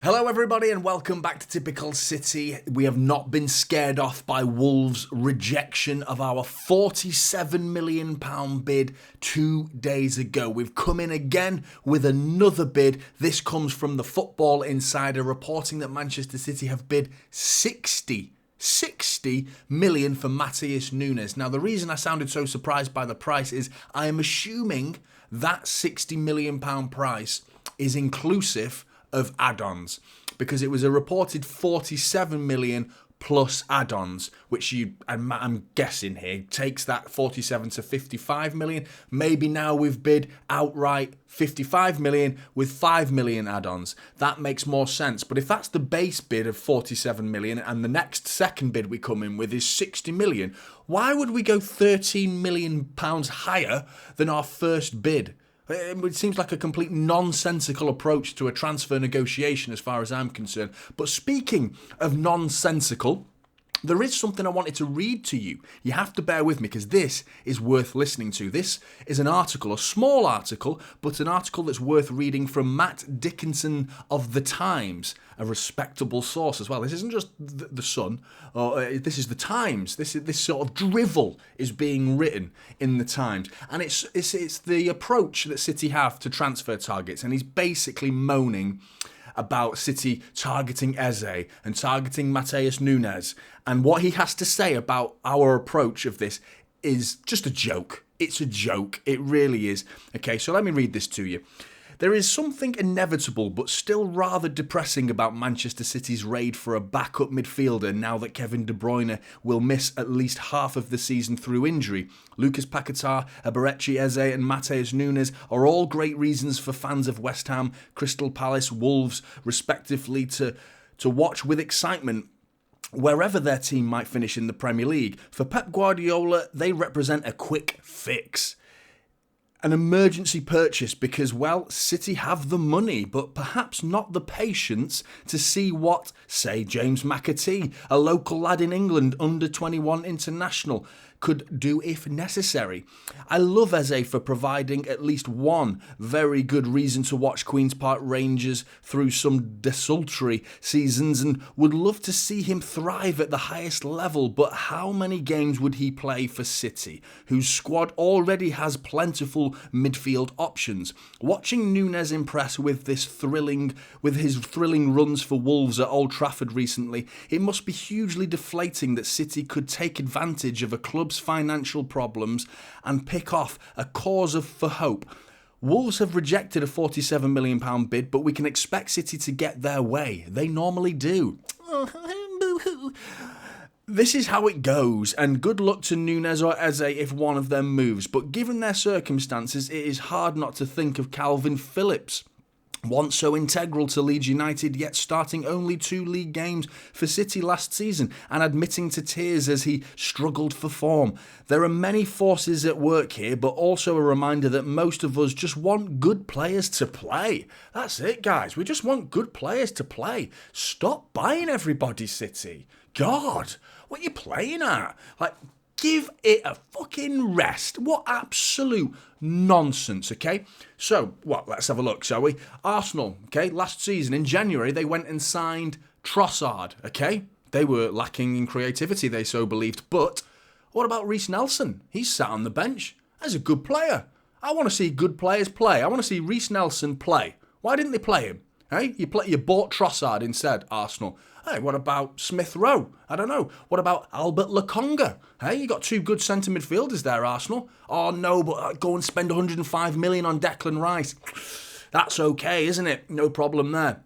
Hello everybody and welcome back to Typical City. We have not been scared off by Wolves' rejection of our £47 million bid 2 days ago. We've come in again with another bid. This comes from the Football Insider reporting that Manchester City have bid 60 million for Matheus Nunes. Now the reason I sounded so surprised by the price is I am assuming that £60 million price is inclusive of add-ons, because it was a reported 47 million plus add-ons, which I'm guessing here takes that 47 to 55 million. Maybe now we've bid outright 55 million with 5 million add-ons. That makes more sense. But if that's the base bid of 47 million and the next second bid we come in with is 60 million, why would we go 13 million pounds higher than our first bid? It seems like a complete nonsensical approach to a transfer negotiation as far as I'm concerned. But speaking of nonsensical, there is something I wanted to read to you. You have to bear with me because this is worth listening to. This is an article, a small article, but an article that's worth reading from Matt Dickinson of The Times, a respectable source as well. This isn't just the Sun, this is The Times. This sort of drivel is being written in The Times. And it's the approach that City have to transfer targets. And he's basically moaning about City targeting Eze and targeting Matheus Nunes. And what he has to say about our approach of this is just a joke. It's a joke. It really is. Okay, so let me read this to you. There is something inevitable but still rather depressing about Manchester City's raid for a backup midfielder now that Kevin De Bruyne will miss at least half of the season through injury. Lucas Paquetá, Eberechi, Eze and Matheus Nunes are all great reasons for fans of West Ham, Crystal Palace, Wolves, respectively, to watch with excitement wherever their team might finish in the Premier League. For Pep Guardiola, they represent a quick fix. An emergency purchase because, well, City have the money, but perhaps not the patience to see what, say, James McAtee, a local lad in England, under 21 international, could do if necessary. I love Eze for providing at least one very good reason to watch Queen's Park Rangers through some desultory seasons and would love to see him thrive at the highest level, but how many games would he play for City, whose squad already has plentiful midfield options? Watching Nunes impress with his thrilling runs for Wolves at Old Trafford recently, it must be hugely deflating that City could take advantage of a club's financial problems and pick off a cause for hope. Wolves have rejected a £47 million bid, but we can expect City to get their way. They normally do. This is how it goes, and good luck to Nunes or Eze if one of them moves, but given their circumstances, it is hard not to think of Calvin Phillips. Once so integral to Leeds United, yet starting only 2 league games for City last season and admitting to tears as he struggled for form. There are many forces at work here, but also a reminder that most of us just want good players to play. That's it, guys. We just want good players to play. Stop buying everybody, City. God, what are you playing at? Give it a fucking rest. What absolute nonsense, okay? So, let's have a look, shall we? Arsenal, okay, last season in January, they went and signed Trossard, okay? They were lacking in creativity, they so believed. But what about Reece Nelson? He's sat on the bench. That's a good player. I want to see good players play. I want to see Reece Nelson play. Why didn't they play him? Hey, you bought Trossard instead, Arsenal. Hey, what about Smith Rowe? I don't know. What about Albert Lokonga? Hey, you got 2 good centre midfielders there, Arsenal. Oh no, but go and spend 105 million on Declan Rice. That's okay, isn't it? No problem there.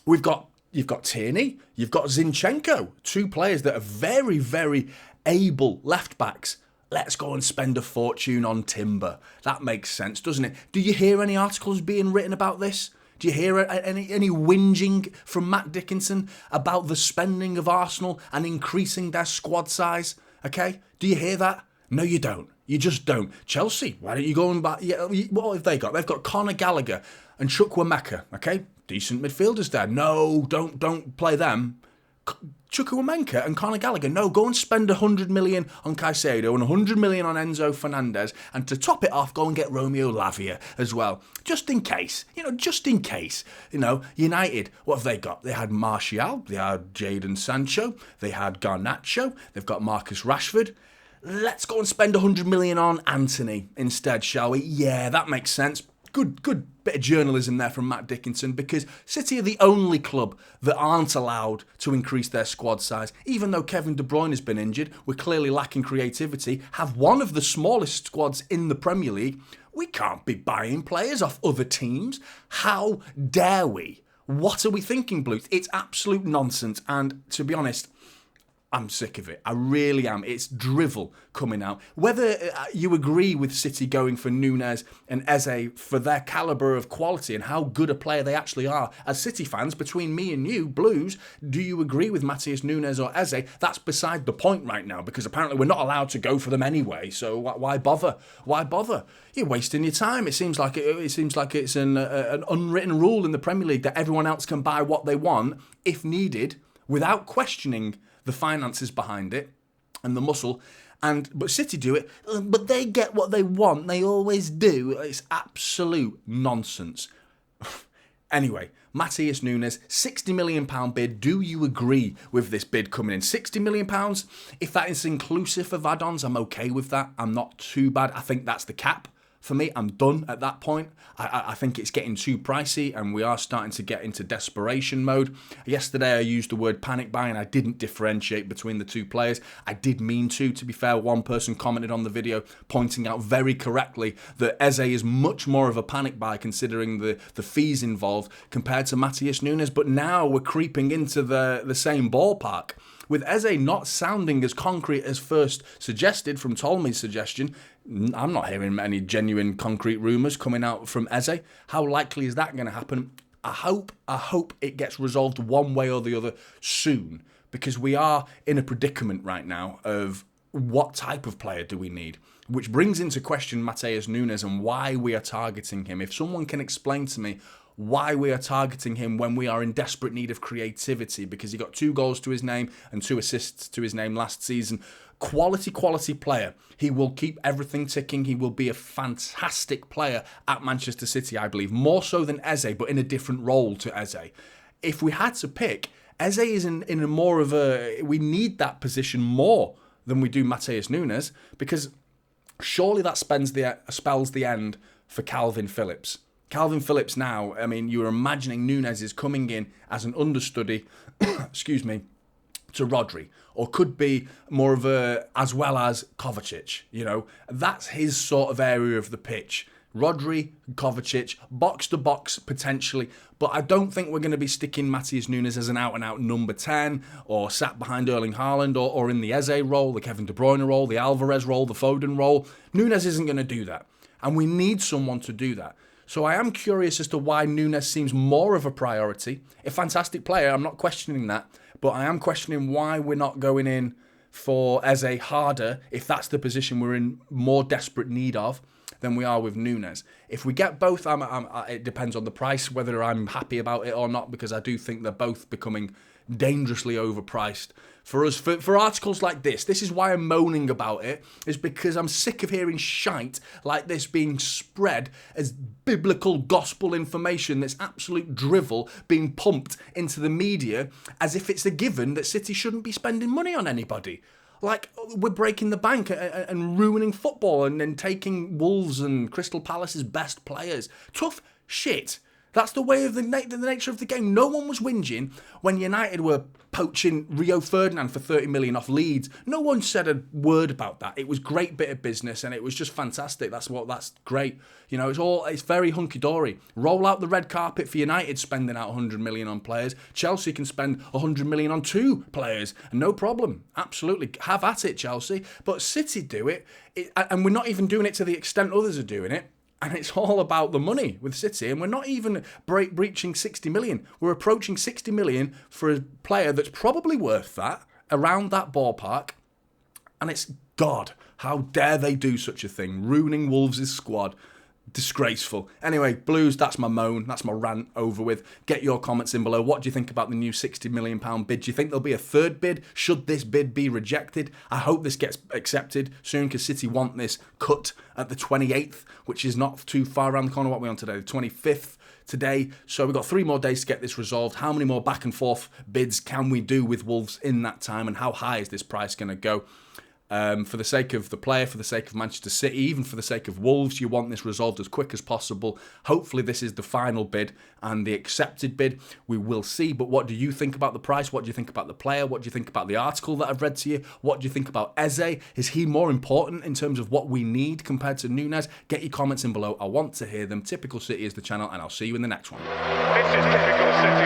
You've got Tierney, you've got Zinchenko, 2 players that are very, very able left backs. Let's go and spend a fortune on Timber. That makes sense, doesn't it? Do you hear any articles being written about this? Do you hear any whinging from Matt Dickinson about the spending of Arsenal and increasing their squad size? Okay? Do you hear that? No, you don't. You just don't. Chelsea, why don't you go and buy... Yeah, what have they got? They've got Conor Gallagher and Chukwuemeka, okay? Decent midfielders there. No, don't play them. Chukwuemeka and Conor Gallagher. No, go and spend 100 million on Caicedo and 100 million on Enzo Fernandez, and to top it off, go and get Romeo Lavia as well, just in case. Just in case. United, what have they got? They had Martial, they had Jadon Sancho, they had Garnacho, they've got Marcus Rashford. Let's go and spend 100 million on Anthony instead, shall we? Yeah, that makes sense. Good bit of journalism there from Matt Dickinson, because City are the only club that aren't allowed to increase their squad size. Even though Kevin De Bruyne has been injured, we're clearly lacking creativity, have one of the smallest squads in the Premier League. We can't be buying players off other teams. How dare we? What are we thinking, Blues? It's absolute nonsense, and to be honest, I'm sick of it. I really am. It's drivel coming out. Whether you agree with City going for Nunes and Eze for their calibre of quality and how good a player they actually are, as City fans, between me and you, Blues, do you agree with Matheus Nunes or Eze? That's beside the point right now, because apparently we're not allowed to go for them anyway. So why bother? Why bother? You're wasting your time. It seems like it's an unwritten rule in the Premier League that everyone else can buy what they want if needed, without questioning the finances behind it and the muscle. But City do it, but they get what they want. They always do. It's absolute nonsense. Anyway, Matheus Nunes, £60 million bid. Do you agree with this bid coming in? £60 million? If that is inclusive of add-ons, I'm okay with that. I'm not too bad. I think that's the cap. For me, I'm done at that point. I think it's getting too pricey, and we are starting to get into desperation mode. Yesterday, I used the word panic buy, and I didn't differentiate between the two players. I did mean to be fair. One person commented on the video pointing out very correctly that Eze is much more of a panic buy considering the fees involved compared to Matheus Nunes. But now we're creeping into the same ballpark. With Eze not sounding as concrete as first suggested from Tolmy's suggestion, I'm not hearing any genuine concrete rumours coming out from Eze. How likely is that going to happen? I hope it gets resolved one way or the other soon, because we are in a predicament right now of what type of player do we need, which brings into question Matheus Nunes and why we are targeting him. If someone can explain to me why we are targeting him when we are in desperate need of creativity, because he got 2 goals to his name and 2 assists to his name last season. Quality player. He will keep everything ticking. He will be a fantastic player at Manchester City, I believe. More so than Eze, but in a different role to Eze. If we had to pick, Eze is in a more of a... We need that position more than we do Matheus Nunes, because surely that spells the end for Calvin Phillips. Calvin Phillips now, I mean, you're imagining Nunes is coming in as an understudy, excuse me, to Rodri, or could be more of a, as well as Kovacic, That's his sort of area of the pitch. Rodri, Kovacic, box to box potentially, but I don't think we're going to be sticking Matheus Nunes as an out-and-out number 10, or sat behind Erling Haaland, or in the Eze role, the Kevin De Bruyne role, the Alvarez role, the Foden role. Nunes isn't going to do that, and we need someone to do that. So I am curious as to why Nunes seems more of a priority. A fantastic player, I'm not questioning that, but I am questioning why we're not going in for Eze harder, if that's the position we're in more desperate need of than we are with Nunes. If we get both, it depends on the price, whether I'm happy about it or not, because I do think they're both becoming dangerously overpriced. For us, for articles like this is why I'm moaning about it, is because I'm sick of hearing shite like this being spread as biblical gospel information that's absolute drivel being pumped into the media as if it's a given that City shouldn't be spending money on anybody. Like, we're breaking the bank and ruining football and then taking Wolves and Crystal Palace's best players. Tough shit. That's the way of the nature of the game. No one was whinging when United were poaching Rio Ferdinand for 30 million off Leeds. No one said a word about that. It was a great bit of business and it was just fantastic. That's great. It's very hunky-dory. Roll out the red carpet for United spending out 100 million on players. Chelsea can spend 100 million on 2 players. No problem. Absolutely. Have at it, Chelsea. But City do it, and we're not even doing it to the extent others are doing it. And it's all about the money with City. And we're not even breaching 60 million. We're approaching 60 million for a player that's probably worth that, around that ballpark. And it's, God, how dare they do such a thing? Ruining Wolves' squad. Disgraceful. Anyway, Blues, that's my moan. That's my rant over with. Get your comments in below. What do you think about the new £60 million bid? Do you think there'll be a third bid? Should this bid be rejected? I hope this gets accepted soon because City want this cut at the 28th, which is not too far around the corner. What are we on today? The 25th today. So we've got 3 more days to get this resolved. How many more back and forth bids can we do with Wolves in that time? And how high is this price going to go? For the sake of the player, for the sake of Manchester City, even for the sake of Wolves, you want this resolved as quick as possible. Hopefully this is the final bid and the accepted bid. We will see. But what do you think about the price? What do you think about the player? What do you think about the article that I've read to you? What do you think about Eze? Is he more important in terms of what we need compared to Nunes? Get your comments in below. I want to hear them. Typical City is the channel, and I'll see you in the next one. This is Typical City.